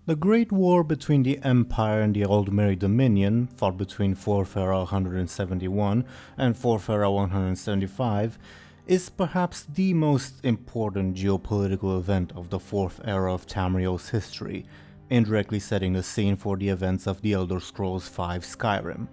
The Great War between the Empire and the Aldmeri Dominion, fought between 4th Era 171 and 4th Era 175, is perhaps the most important geopolitical event of the 4th Era of Tamriel's history, indirectly setting the scene for the events of the Elder Scrolls V Skyrim.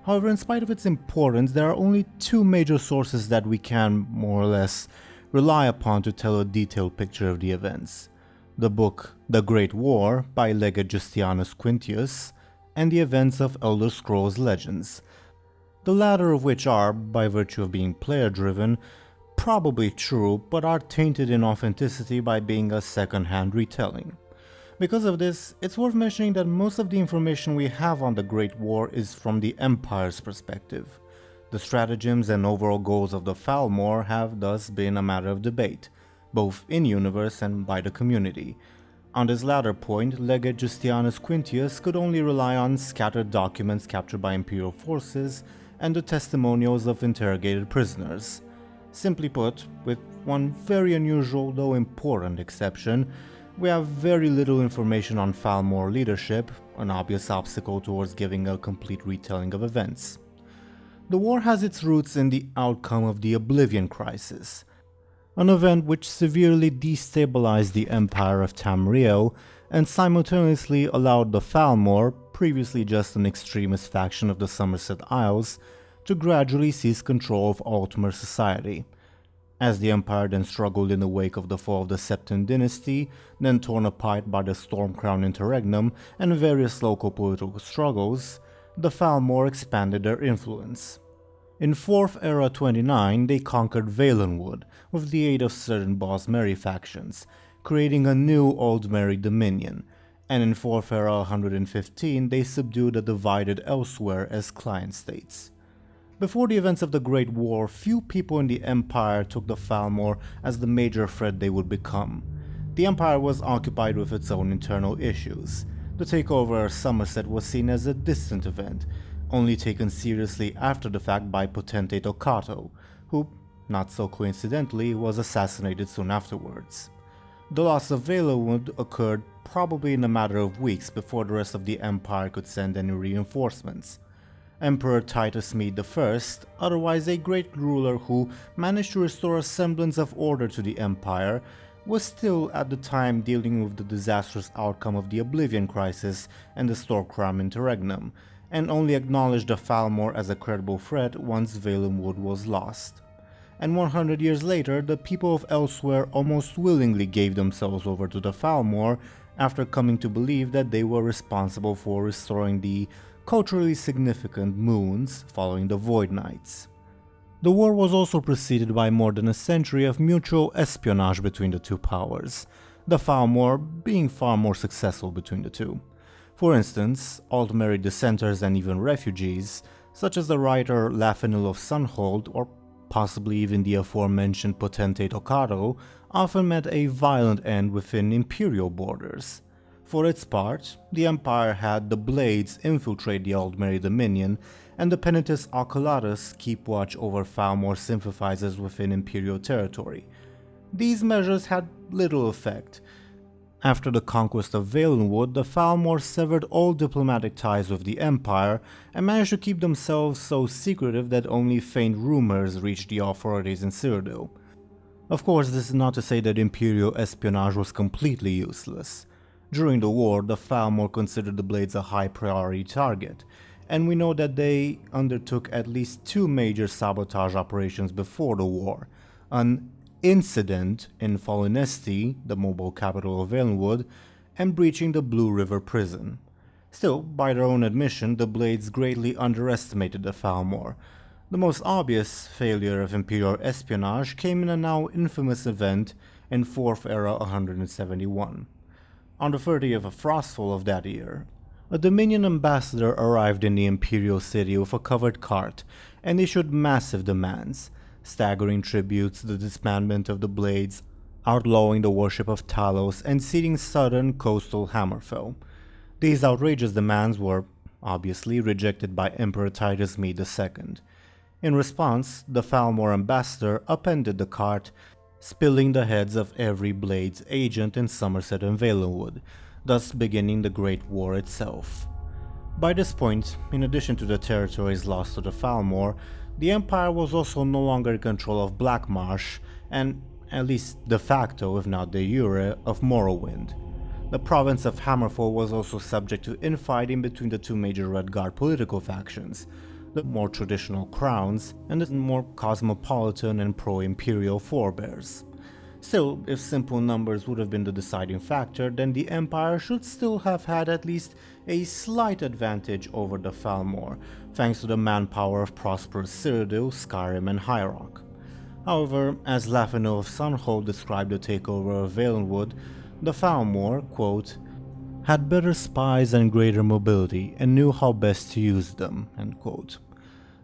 However, in spite of its importance, there are only two major sources that we can, more or less, rely upon to tell a detailed picture of the events. The book The Great War by Legate Justianus Quintius, and the events of Elder Scrolls Legends, the latter of which are, by virtue of being player-driven, probably true, but are tainted in authenticity by being a second-hand retelling. Because of this, it's worth mentioning that most of the information we have on the Great War is from the Empire's perspective. The stratagems and overall goals of the Thalmor have thus been a matter of debate, both in-universe and by the community. On this latter point, Legate Justianus Quintius could only rely on scattered documents captured by Imperial forces and the testimonials of interrogated prisoners. Simply put, with one very unusual though important exception, we have very little information on Thalmor leadership, an obvious obstacle towards giving a complete retelling of events. The war has its roots in the outcome of the Oblivion Crisis, an event which severely destabilized the Empire of Tamriel and simultaneously allowed the Thalmor, previously just an extremist faction of the Somerset Isles, to gradually seize control of Aldmeri society. As the Empire then struggled in the wake of the fall of the Septon dynasty, then torn apart by the Stormcrown interregnum and various local political struggles, the Thalmor expanded their influence. In 4th Era 29, they conquered Valenwood with the aid of certain Bosmeri factions, creating a new Aldmeri dominion, and in 4th Era 115 they subdued the divided Elsewhere as client states. Before the events of the Great War, few people in the Empire took the Thalmor as the major threat they would become. The Empire was occupied with its own internal issues. The takeover of Somerset was seen as a distant event, only taken seriously after the fact by Potentate Okato, who, not so coincidentally, was assassinated soon afterwards. The loss of Valenwood occurred probably in a matter of weeks before the rest of the Empire could send any reinforcements. Emperor Titus Mede I, otherwise a great ruler who managed to restore a semblance of order to the Empire, was still at the time dealing with the disastrous outcome of the Oblivion Crisis and the Stormcrown interregnum, and only acknowledged the Thalmor as a credible threat once Valenwood was lost. And 100 years later, the people of Elsewhere almost willingly gave themselves over to the Thalmor after coming to believe that they were responsible for restoring the culturally significant moons following the Void Knights. The war was also preceded by more than a century of mutual espionage between the two powers, the Thalmor being far more successful between the two. For instance, Aldmeri dissenters and even refugees, such as the writer Lafenil of Sunhold or possibly even the aforementioned Potentate Okato, often met a violent end within Imperial borders. For its part, the Empire had the Blades infiltrate the Aldmeri Dominion, and the Penitus Oculatus keep watch over Thalmor sympathizers within Imperial territory. These measures had little effect. After the conquest of Valenwood, the Thalmor severed all diplomatic ties with the Empire and managed to keep themselves so secretive that only faint rumors reached the authorities in Cyrodiil. Of course, this is not to say that Imperial espionage was completely useless. During the war, the Thalmor considered the Blades a high priority target, and we know that they undertook at least two major sabotage operations before the war, an incident in Fallinesti, the mobile capital of Valenwood, and breaching the Blue River prison. Still, by their own admission, the Blades greatly underestimated the Thalmor. The most obvious failure of Imperial espionage came in a now infamous event in 4th Era 171. On the 30th of Frostfall of that year, a Dominion ambassador arrived in the Imperial city with a covered cart and issued massive demands, staggering tributes to the disbandment of the Blades, outlawing the worship of Talos, and ceding southern coastal Hammerfell. These outrageous demands were, obviously, rejected by Emperor Titus Mede II. In response, the Thalmor ambassador upended the cart, spilling the heads of every Blades agent in Somerset and Valenwood, thus beginning the Great War itself. By this point, in addition to the territories lost to the Falmor, the Empire was also no longer in control of Blackmarsh and, at least de facto if not de jure, of Morrowind. The province of Hammerfell was also subject to infighting between the two major Redguard political factions, the more traditional Crowns and the more cosmopolitan and pro-Imperial forebears. Still, if simple numbers would have been the deciding factor, then the Empire should still have had at least a slight advantage over the Falmor, thanks to the manpower of prosperous Cyrodiil, Skyrim and High Rock. However, as Lafino of Sunhold described the takeover of Valenwood, the Falmor, quote, had better spies and greater mobility and knew how best to use them, end quote.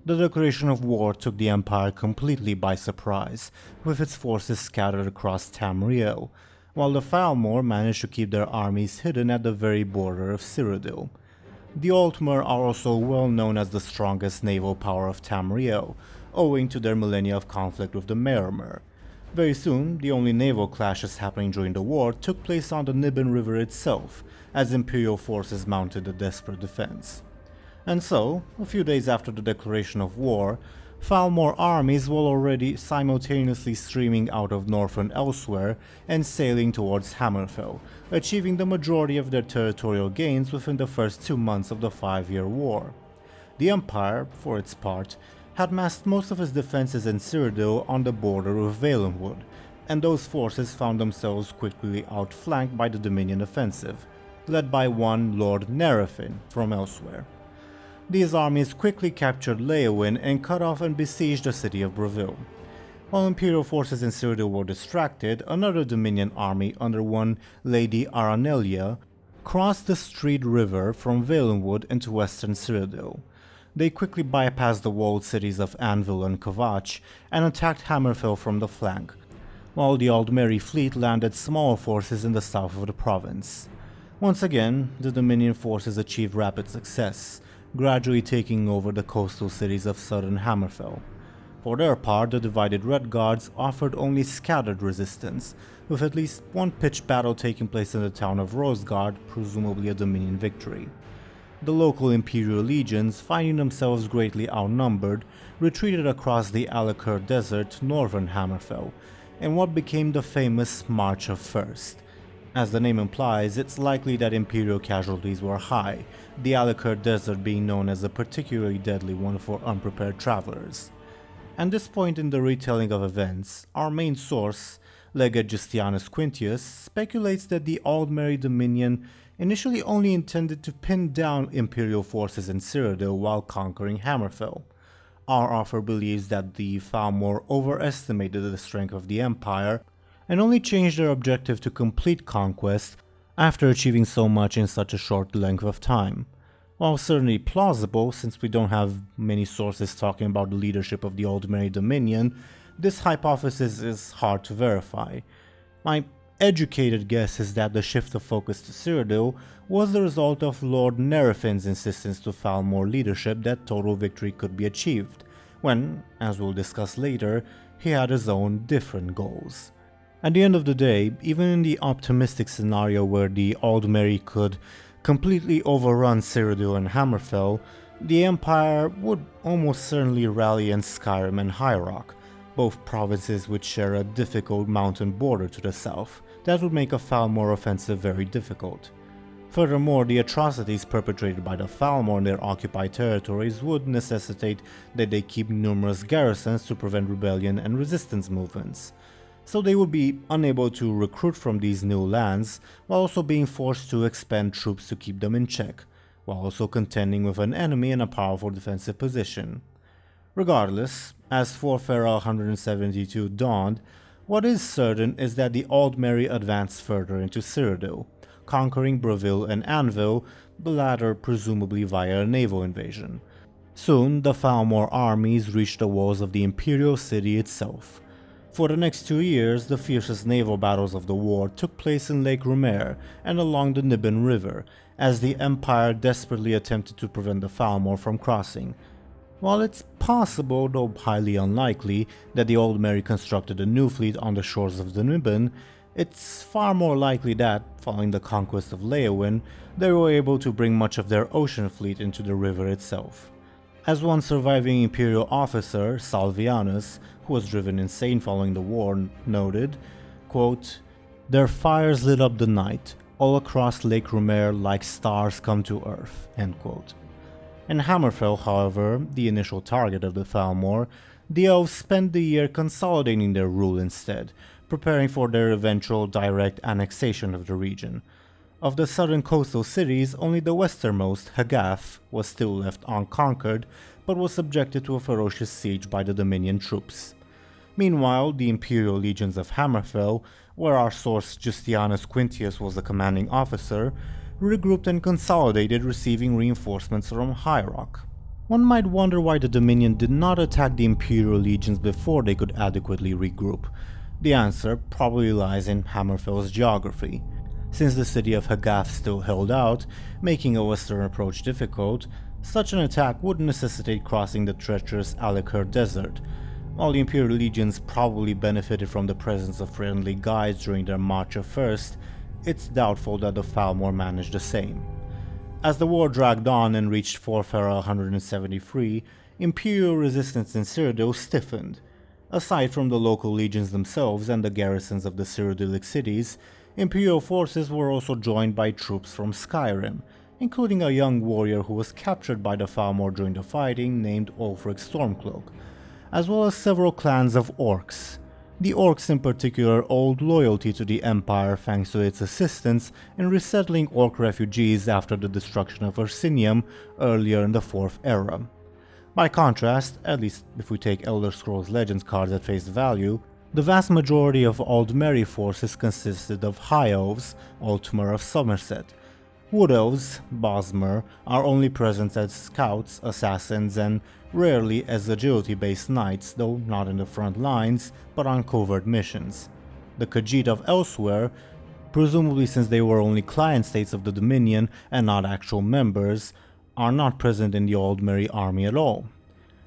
The declaration of war took the Empire completely by surprise, with its forces scattered across Tamriel, while the Falmor managed to keep their armies hidden at the very border of Cyrodiil. The Aldmeri are also well known as the strongest naval power of Tamriel, owing to their millennia of conflict with the Meremer. Very soon, the only naval clashes happening during the war took place on the Nibben River itself, as Imperial forces mounted a desperate defense. And so, a few days after the declaration of war, Falmor armies were already simultaneously streaming out of northern Elsewhere and sailing towards Hammerfell, achieving the majority of their territorial gains within the first 2 months of the 5-year war. The Empire, for its part, had massed most of its defenses in Cyrodiil on the border with Valenwood, and those forces found themselves quickly outflanked by the Dominion offensive, led by one Lord Nerefin from Elsewhere. These armies quickly captured Leowyn and cut off and besieged the city of Bravil. While Imperial forces in Cyrodiil were distracted, another Dominion army under one Lady Aranelia crossed the Streed River from Valenwood into western Cyrodiil. They quickly bypassed the walled cities of Anvil and Kvatch and attacked Hammerfell from the flank, while the Aldmeri fleet landed small forces in the south of the province. Once again, the Dominion forces achieved rapid success, gradually taking over the coastal cities of southern Hammerfell. For their part, the divided Redguards offered only scattered resistance, with at least one pitched battle taking place in the town of Rosegard, presumably a Dominion victory. The local Imperial legions, finding themselves greatly outnumbered, retreated across the Alik'r desert to northern Hammerfell, in what became the famous March of First. As the name implies, it's likely that Imperial casualties were high, the Alik'r desert being known as a particularly deadly one for unprepared travelers. At this point in the retelling of events, our main source, Legate Justianus Quintius, speculates that the Aldmeri Dominion initially only intended to pin down Imperial forces in Cyrodiil while conquering Hammerfell. Our author believes that the Falmor overestimated the strength of the Empire and only changed their objective to complete conquest after achieving so much in such a short length of time. While certainly plausible, since we don't have many sources talking about the leadership of the Aldmeri Dominion, this hypothesis is hard to verify. My educated guess is that the shift of focus to Cyrodiil was the result of Lord Nerefin's insistence to Falmor leadership that total victory could be achieved, when, as we'll discuss later, he had his own different goals. At the end of the day, even in the optimistic scenario where the Aldmeri could completely overrun Cyrodiil and Hammerfell, the Empire would almost certainly rally in Skyrim and High Rock, both provinces which share a difficult mountain border to the south that would make a Falmor offensive very difficult. Furthermore, the atrocities perpetrated by the Falmor in their occupied territories would necessitate that they keep numerous garrisons to prevent rebellion and resistance movements. So they would be unable to recruit from these new lands, while also being forced to expend troops to keep them in check, while also contending with an enemy in a powerful defensive position. Regardless, as Warfare 172 dawned, what is certain is that the Aldmeri advanced further into Cyrodiil, conquering Bravil and Anvil, the latter presumably via a naval invasion. Soon, the Falmor armies reached the walls of the Imperial city itself. For the next 2 years, the fiercest naval battles of the war took place in Lake Rumer and along the Nibben River, as the Empire desperately attempted to prevent the Falmor from crossing. While it's possible, though highly unlikely, that the Aldmeri constructed a new fleet on the shores of the Nibben, It's far more likely that, following the conquest of Leowin, they were able to bring much of their ocean fleet into the river itself. As one surviving Imperial officer, Salvianus, who was driven insane following the war, noted, quote, "Their fires lit up the night, all across Lake Rumer like stars come to earth," end quote. In Hammerfell, however, the initial target of the Thalmor, the elves spent the year consolidating their rule instead, preparing for their eventual direct annexation of the region. Of the southern coastal cities, only the westernmost, Hagath, was still left unconquered, but was subjected to a ferocious siege by the Dominion troops. Meanwhile, the Imperial legions of Hammerfell, where our source Justianus Quintius was the commanding officer, regrouped and consolidated, receiving reinforcements from High Rock. One might wonder why the Dominion did not attack the Imperial legions before they could adequately regroup. The answer probably lies in Hammerfell's geography. Since the city of Hagath still held out, making a western approach difficult, such an attack would necessitate crossing the treacherous Alik'r desert. While the Imperial legions probably benefited from the presence of friendly guides during their march of first, it's doubtful that the Thalmor managed the same. As the war dragged on and reached Forfera 173, Imperial resistance in Cyrodiil stiffened. Aside from the local legions themselves and the garrisons of the Cyrodiilic cities, Imperial forces were also joined by troops from Skyrim, including a young warrior who was captured by the Thalmor during the fighting named Ulfric Stormcloak, as well as several clans of orcs. The orcs in particular owed loyalty to the Empire thanks to its assistance in resettling orc refugees after the destruction of Ursinium earlier in the 4th era. By contrast, at least if we take Elder Scrolls Legends cards at face value, the vast majority of Aldmeri forces consisted of High Elves, Altmer of Somerset. Wood Elves, Bosmer, are only present as scouts, assassins, and rarely as agility-based knights, though not in the front lines, but on covert missions. The Khajiit of Elsewhere, presumably since they were only client states of the Dominion and not actual members, are not present in the Aldmeri army at all.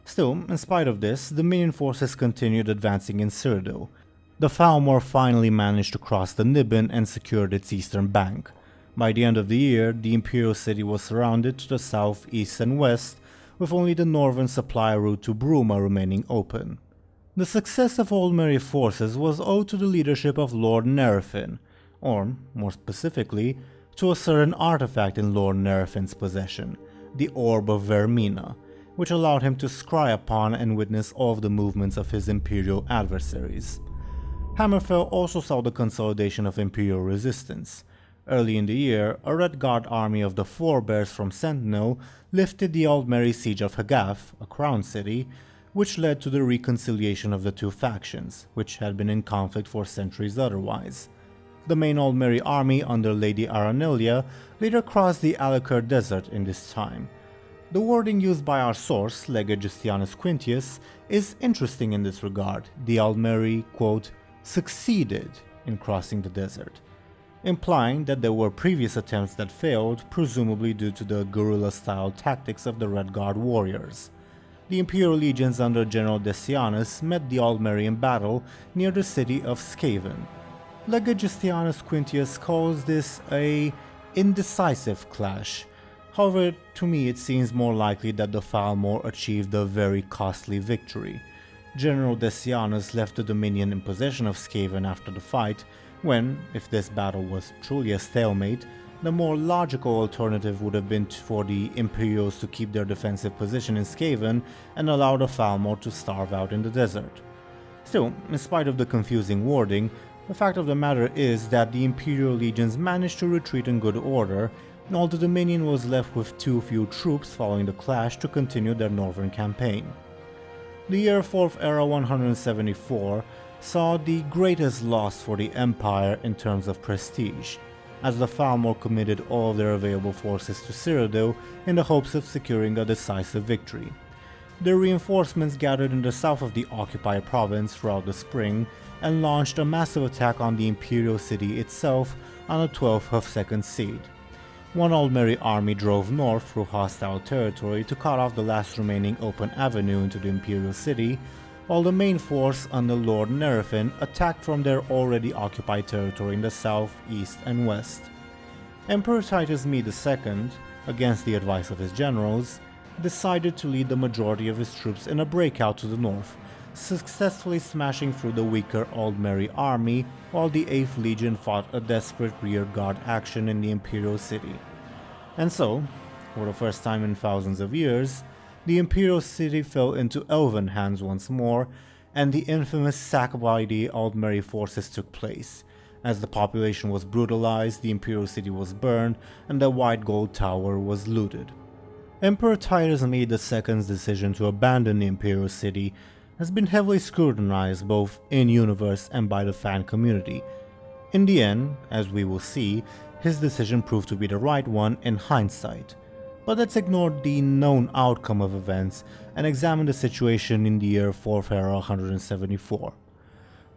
Still, in spite of this, Dominion forces continued advancing in Cyrodiil. The Thalmor finally managed to cross the Niben and secured its eastern bank. By the end of the year, the Imperial city was surrounded to the south, east, and west, with only the northern supply route to Bruma remaining open. The success of Aldmeri forces was owed to the leadership of Lord Nerefin, or, more specifically, to a certain artifact in Lord Nerefin's possession, the Orb of Vermina, which allowed him to scry upon and witness all of the movements of his Imperial adversaries. Hammerfell also saw the consolidation of Imperial resistance. Early in the year, a Red Guard army of the Forebears from Sentinel lifted the Aldmeri siege of Hagath, a crown city, which led to the reconciliation of the two factions, which had been in conflict for centuries otherwise. The main Aldmeri army under Lady Aranelia later crossed the Alik'r desert in this time. The wording used by our source, Legate Justianus Quintius, is interesting in this regard. The Aldmeri, quote, succeeded in crossing the desert, implying that there were previous attempts that failed, presumably due to the guerrilla-style tactics of the Red Guard warriors. The Imperial legions under General Decianus met the Aldmeri in battle near the city of Skaven. Legate Justianus Quintius calls this a indecisive clash. However, to me it seems more likely that the Thalmor achieved a very costly victory. General Decianus left the Dominion in possession of Skaven after the fight, when, if this battle was truly a stalemate, the more logical alternative would have been for the Imperials to keep their defensive position in Skaven and allow the Thalmor to starve out in the desert. Still, in spite of the confusing wording, the fact of the matter is that the Imperial legions managed to retreat in good order, while the Dominion was left with too few troops following the clash to continue their northern campaign. The year 4th Era 174 saw the greatest loss for the Empire in terms of prestige, as the Thalmor committed all of their available forces to Cyrodiil in the hopes of securing a decisive victory. Their reinforcements gathered in the south of the occupied province throughout the spring and launched a massive attack on the Imperial city itself on the 12th of Second Seed. One Aldmeri army drove north through hostile territory to cut off the last remaining open avenue into the Imperial city, while the main force under Lord Nerfin attacked from their already occupied territory in the south, east and west. Emperor Titus Me II, against the advice of his generals, decided to lead the majority of his troops in a breakout to the north, successfully smashing through the weaker Aldmeri army, while the 8th Legion fought a desperate rearguard action in the Imperial city. And so, for the first time in thousands of years, the Imperial city fell into elven hands once more, and the infamous sack by the Aldmeri forces took place. As the population was brutalized, the Imperial city was burned, and the White-Gold Tower was looted. Emperor Titus Me II's decision to abandon the Imperial city has been heavily scrutinized both in-universe and by the fan community. In the end, as we will see, his decision proved to be the right one in hindsight. But let's ignore the known outcome of events and examine the situation in the year 4th Era 174.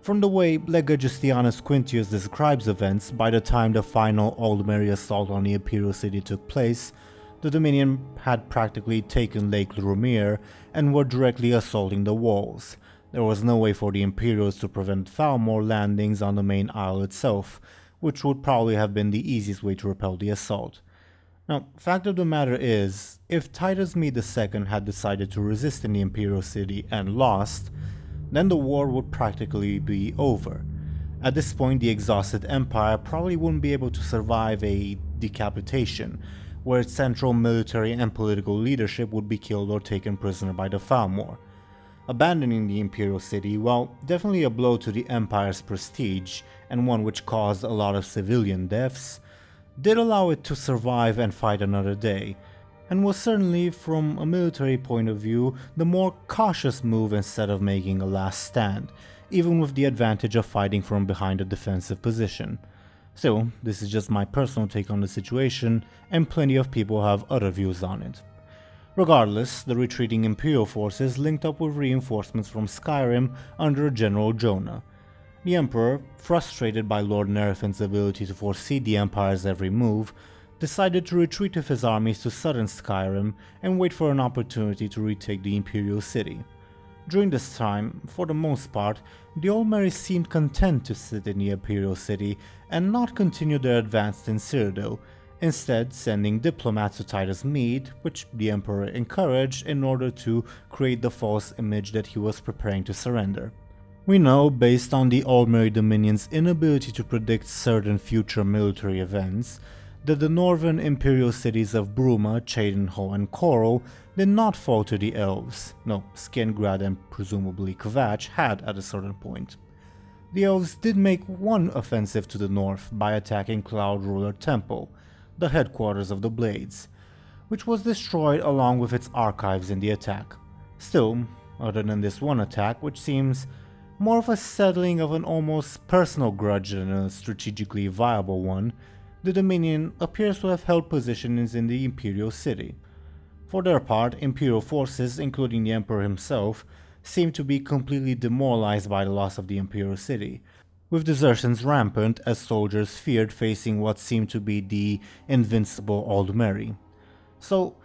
From the way Lega Justianus Quintius describes events, by the time the final Aldmeri assault on the Imperial city took place, the Dominion had practically taken Lake Lurumir and were directly assaulting the walls. There was no way for the Imperials to prevent Thalmor landings on the main isle itself, which would probably have been the easiest way to repel the assault. Now, fact of the matter is, if Titus Me II had decided to resist in the Imperial city and lost, then the war would practically be over. At this point, the exhausted empire probably wouldn't be able to survive a decapitation, where its central military and political leadership would be killed or taken prisoner by the Thalmor. Abandoning the Imperial city, while definitely a blow to the Empire's prestige, and one which caused a lot of civilian deaths, did allow it to survive and fight another day, and was certainly, from a military point of view, the more cautious move instead of making a last stand, even with the advantage of fighting from behind a defensive position. Still, this is just my personal take on the situation, and plenty of people have other views on it. Regardless, the retreating Imperial forces linked up with reinforcements from Skyrim under General Jonah. The Emperor, frustrated by Lord Nerfin's ability to foresee the Empire's every move, decided to retreat with his armies to southern Skyrim and wait for an opportunity to retake the Imperial city. During this time, for the most part, the Aldmeri seemed content to sit in the Imperial city and not continue their advance in Cyrodiil, instead sending diplomats to Titus Mede, which the Emperor encouraged in order to create the false image that he was preparing to surrender. We know, based on the Aldmeri Dominion's inability to predict certain future military events, that the northern Imperial cities of Bruma, Cheydinhal and Coral did not fall to the Elves. No, Skingrad and presumably Kvatch had at a certain point. The Elves did make one offensive to the north by attacking Cloud Ruler Temple, the headquarters of the Blades, which was destroyed along with its archives in the attack. Still, other than this one attack, which seems more of a settling of an almost personal grudge than a strategically viable one, the Dominion appears to have held positions in the Imperial city. For their part, Imperial forces, including the Emperor himself, seemed to be completely demoralized by the loss of the Imperial city, with desertions rampant as soldiers feared facing what seemed to be the invincible Aldmeri. So,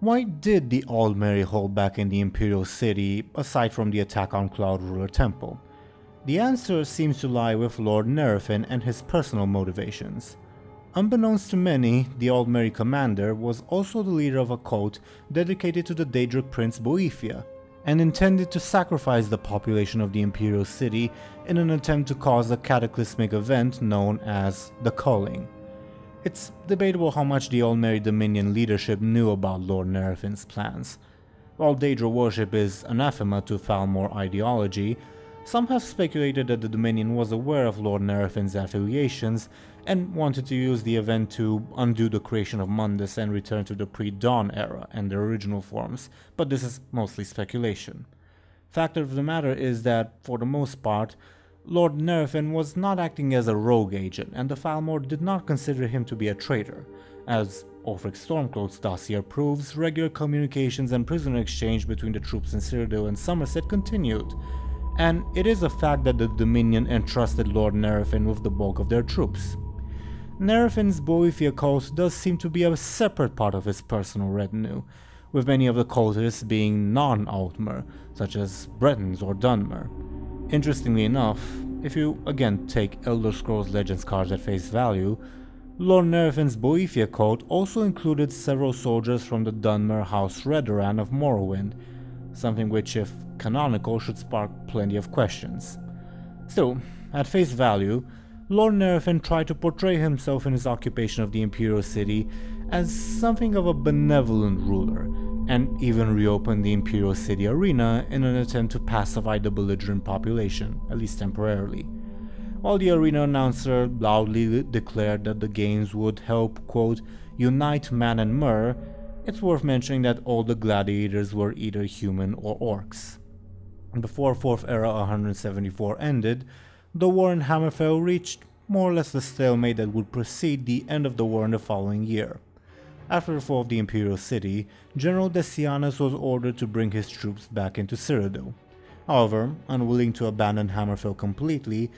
why did the Aldmeri hold back in the Imperial city, aside from the attack on Cloud Ruler Temple? The answer seems to lie with Lord Nerfin and his personal motivations. Unbeknownst to many, the Aldmeri commander was also the leader of a cult dedicated to the Daedric prince Boethia, and intended to sacrifice the population of the Imperial city in an attempt to cause a cataclysmic event known as the Culling. It's debatable how much the Aldmeri Dominion leadership knew about Lord Nerfin's plans. While Daedra worship is anathema to Thalmor ideology, some have speculated that the Dominion was aware of Lord Nerfin's affiliations and wanted to use the event to undo the creation of Mundus and return to the pre-Dawn era and their original forms, but this is mostly speculation. Fact of the matter is that, for the most part, Lord Nerfin was not acting as a rogue agent, and the Thalmor did not consider him to be a traitor. As Ulfric Stormcloak's dossier proves, regular communications and prisoner exchange between the troops in Cyrodiil and Somerset continued, and it is a fact that the Dominion entrusted Lord Nerfin with the bulk of their troops. Nerfin's Boethia cult does seem to be a separate part of his personal retinue, with many of the cultists being non-Aldmeri, such as Bretons or Dunmer. Interestingly enough, if you again take Elder Scrolls Legends cards at face value, Lord Nerfin's Boethia cult also included several soldiers from the Dunmer House Redoran of Morrowind, something which, if canonical, should spark plenty of questions. Still, at face value, Lord Nerfin tried to portray himself in his occupation of the Imperial City as something of a benevolent ruler, and even reopened the Imperial City arena in an attempt to pacify the belligerent population, at least temporarily. While the arena announcer loudly declared that the games would help, quote, unite man and mer, it's worth mentioning that all the gladiators were either human or orcs. Before 4th Era 174 ended, the war in Hammerfell reached more or less the stalemate that would precede the end of the war in the following year. After the fall of the Imperial City, General Decianus was ordered to bring his troops back into Cyrodiil. However, unwilling to abandon Hammerfell completely,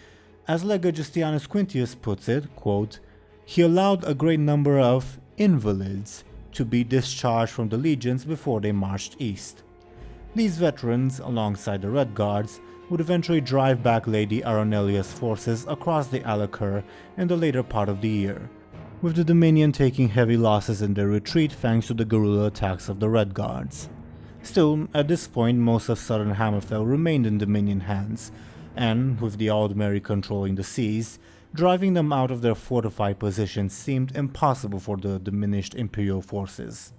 as Lega Justianus Quintius puts it, quote, he allowed a great number of invalids to be discharged from the legions before they marched east. These veterans, alongside the Red Guards, would eventually drive back Lady Aronelia's forces across the Alik'r in the later part of the year, with the Dominion taking heavy losses in their retreat thanks to the guerrilla attacks of the Red Guards. Still, at this point most of southern Hammerfell remained in Dominion hands, and, with the Aldmeri controlling the seas, driving them out of their fortified positions seemed impossible for the diminished Imperial forces.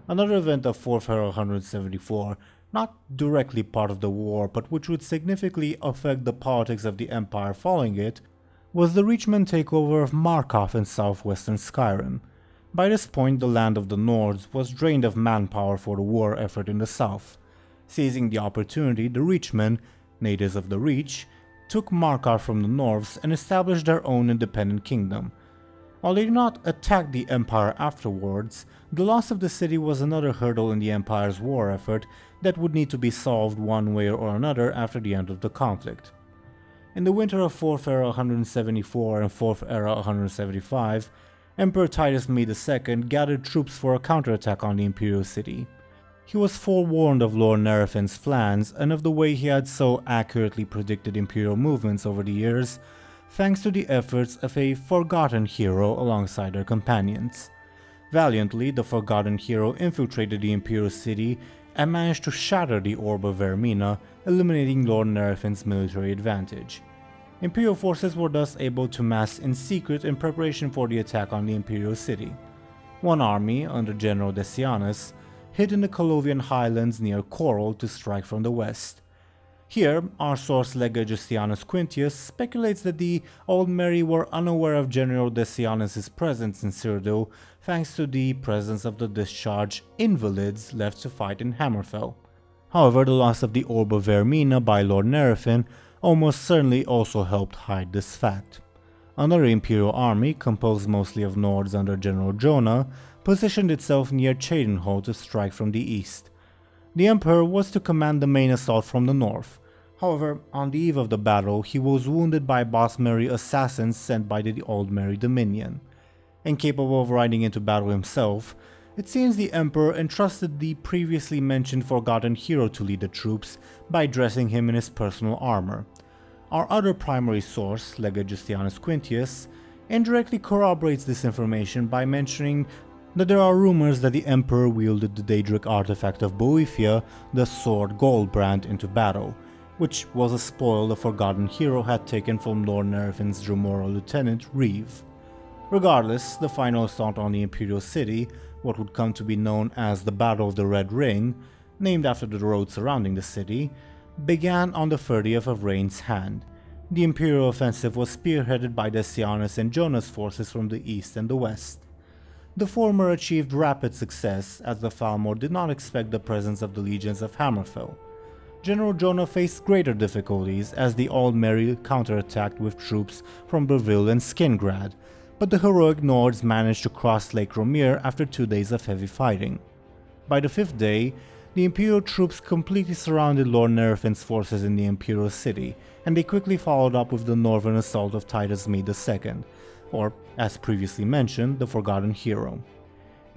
Another event of 4th Era 174, not directly part of the war but which would significantly affect the politics of the Empire following it, was the Reachman takeover of Markarth in southwestern Skyrim. By this point, the land of the Nords was drained of manpower for the war effort in the south. Seizing the opportunity, the Reachmen, natives of the Reach, took Markarth from the Norths and established their own independent kingdom. While they did not attack the Empire afterwards, the loss of the city was another hurdle in the Empire's war effort that would need to be solved one way or another after the end of the conflict. In the winter of 4th Era 174 and 4th Era 175, Emperor Titus Mede II gathered troops for a counterattack on the Imperial City. He was forewarned of Lord Nerfin's plans and of the way he had so accurately predicted Imperial movements over the years, thanks to the efforts of a forgotten hero alongside their companions. Valiantly, the forgotten hero infiltrated the Imperial City and managed to shatter the Orb of Vermina, eliminating Lord Nerfin's military advantage. Imperial forces were thus able to mass in secret in preparation for the attack on the Imperial City. One army, under General Decianus, hid in the Colovian highlands near Coral to strike from the west. Here, our source Lega Justianus Quintius speculates that the Aldmeri were unaware of General Decianus' presence in Cyrodiil thanks to the presence of the discharged invalids left to fight in Hammerfell. However, the loss of the Orb of Vermina by Lord Nerfin almost certainly also helped hide this fact. Another Imperial army, composed mostly of Nords under General Jonah, positioned itself near Cheydinhal to strike from the east. The Emperor was to command the main assault from the north. However, on the eve of the battle, he was wounded by Bosmeri assassins sent by the Aldmeri Dominion. Incapable of riding into battle himself, it seems the Emperor entrusted the previously mentioned forgotten hero to lead the troops by dressing him in his personal armor. Our other primary source, Lega Justianus Quintius, indirectly corroborates this information by mentioning that there are rumors that the Emperor wielded the Daedric artifact of Boethia, the Sword Goldbrand, into battle, which was a spoil the forgotten hero had taken from Lord Nerfin's Dremora lieutenant, Reeve. Regardless, the final assault on the Imperial City, what would come to be known as the Battle of the Red Ring, named after the road surrounding the city, began on the 30th of Rain's Hand. The Imperial offensive was spearheaded by Decianus and Jonah's forces from the east and the west. The former achieved rapid success, as the Thalmor did not expect the presence of the legions of Hammerfell. General Jonah faced greater difficulties as the Aldmeri counterattacked with troops from Breville and Skingrad, but the heroic Nords managed to cross Lake Romir after 2 days of heavy fighting. By the 5th day, the Imperial troops completely surrounded Lord Nerfin's forces in the Imperial City, and they quickly followed up with the northern assault of Titus Mede II, or, as previously mentioned, the Forgotten Hero.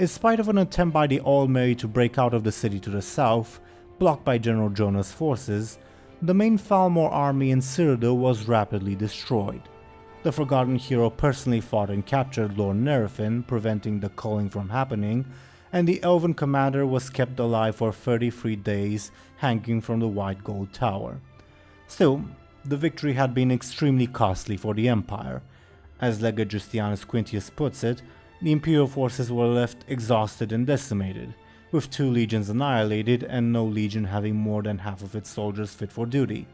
In spite of an attempt by the Aldmeri to break out of the city to the south, blocked by General Jonah's forces, the main Falmor army in Cyrodiil was rapidly destroyed. The Forgotten Hero personally fought and captured Lord Nerfin, preventing the culling from happening, and the Elven commander was kept alive for 33 days, hanging from the White-Gold Tower. Still, the victory had been extremely costly for the Empire. As Legate Justianus Quintius puts it, the Imperial forces were left exhausted and decimated, with 2 legions annihilated and no legion having more than half of its soldiers fit for duty.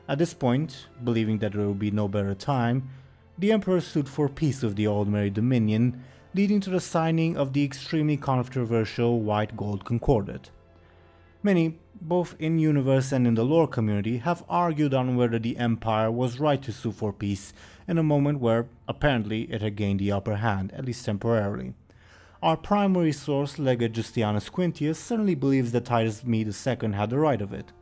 At this point, believing that there would be no better time, the Emperor sued for peace with the Aldmeri Dominion, leading to the signing of the extremely controversial White-Gold Concordat. Many, both in-universe and in the lore community, have argued on whether the Empire was right to sue for peace in a moment where, apparently, it had gained the upper hand, at least temporarily. Our primary source, Legate Justianus Quintius, certainly believes that Titus Me II had the right of it.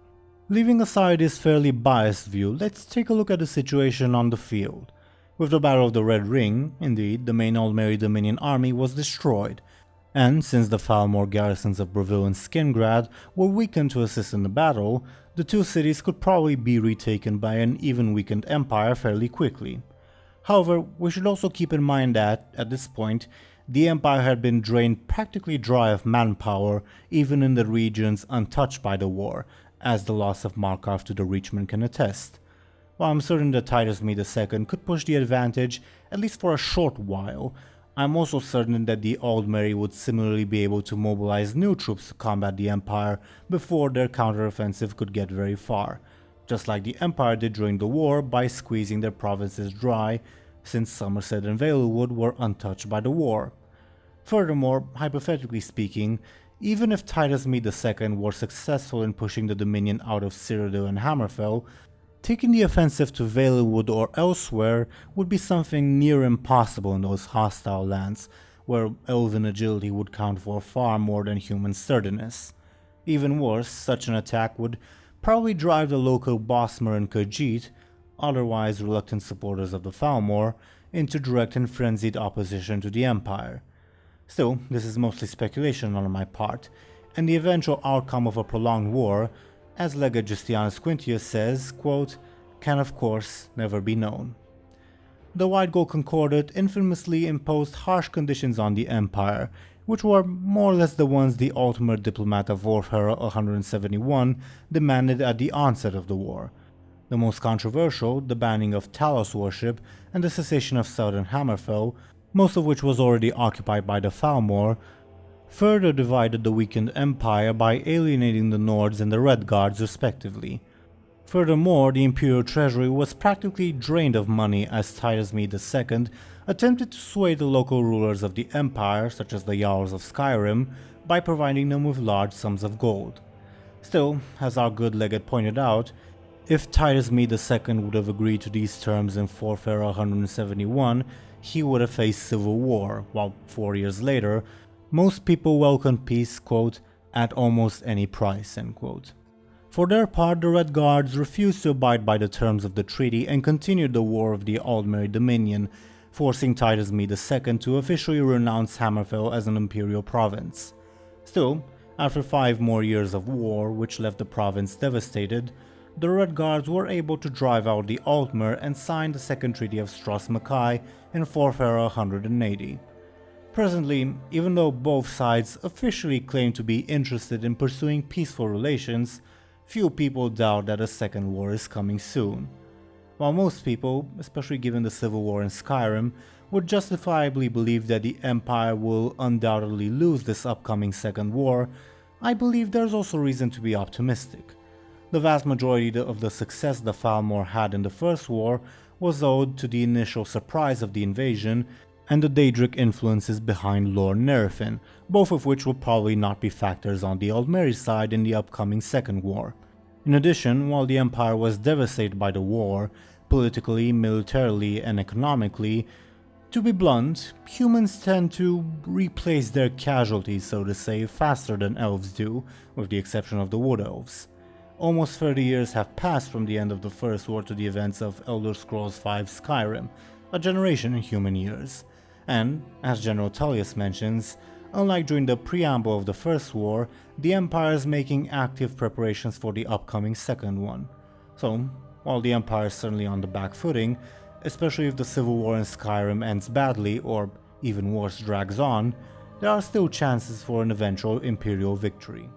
Leaving aside this fairly biased view, let's take a look at the situation on the field. With the Battle of the Red Ring, indeed, the main Aldmeri Dominion army was destroyed, and since the Falmor garrisons of Breville and Skingrad were weakened to assist in the battle, the 2 cities could probably be retaken by an even weakened empire fairly quickly. However, we should also keep in mind that, at this point, the empire had been drained practically dry of manpower even in the regions untouched by the war, as the loss of Markov to the Reachman can attest. While I'm certain that Titus Me II could push the advantage, at least for a short while, I'm also certain that the Aldmeri would similarly be able to mobilize new troops to combat the Empire before their counteroffensive could get very far, just like the Empire did during the war by squeezing their provinces dry, since Somerset and Valewood were untouched by the war. Furthermore, hypothetically speaking, even if Titus Me II were successful in pushing the Dominion out of Cyrodiil and Hammerfell, taking the offensive to Valewood or elsewhere would be something near impossible in those hostile lands, where elven agility would count for far more than human sturdiness. Even worse, such an attack would probably drive the local Bosmer and Khajiit, otherwise reluctant supporters of the Falmor, into direct and frenzied opposition to the Empire. Still, this is mostly speculation on my part, and the eventual outcome of a prolonged war, as Legate Justianus Quintius says, quote, can of course never be known. The White-Gold Concordat infamously imposed harsh conditions on the Empire, which were more or less the ones the ultimate diplomat of Warfare 171 demanded at the onset of the war. The most controversial, the banning of Talos worship and the cessation of southern Hammerfell, most of which was already occupied by the Falmor, further divided the weakened empire by alienating the Nords and the Red Guards respectively. Furthermore, the Imperial treasury was practically drained of money as Titus Me II attempted to sway the local rulers of the empire, such as the Jarls of Skyrim, by providing them with large sums of gold. Still, as our good legate pointed out, if Titus Me II would have agreed to these terms in Warfare 171, he would have faced civil war, while 4 years later, most people welcomed peace, quote, at almost any price, end quote. For their part, the Red Guards refused to abide by the terms of the treaty and continued the war of the Aldmeri Dominion, forcing Titus Me II to officially renounce Hammerfell as an imperial province. Still, after 5 more years of war, which left the province devastated, the Red Guards were able to drive out the Altmer and sign the Second Treaty of Strass-Mackay in Warfare 180. Presently, even though both sides officially claim to be interested in pursuing peaceful relations, few people doubt that a second war is coming soon. While most people, especially given the civil war in Skyrim, would justifiably believe that the Empire will undoubtedly lose this upcoming second war, I believe there's also reason to be optimistic. The vast majority of the success the Falmor had in the First War was owed to the initial surprise of the invasion and the Daedric influences behind Lord Nerfin, both of which will probably not be factors on the Aldmeri side in the upcoming Second War. In addition, while the Empire was devastated by the war, politically, militarily, and economically, to be blunt, humans tend to replace their casualties, so to say, faster than elves do, with the exception of the Wood Elves. Almost 30 years have passed from the end of the First War to the events of Elder Scrolls V Skyrim, a generation in human years. And, as General Tullius mentions, Unlike during the preamble of the First War, the Empire is making active preparations for the upcoming second one. So, while the Empire is certainly on the back footing, especially if the civil war in Skyrim ends badly or even worse drags on, there are still chances for an eventual Imperial victory.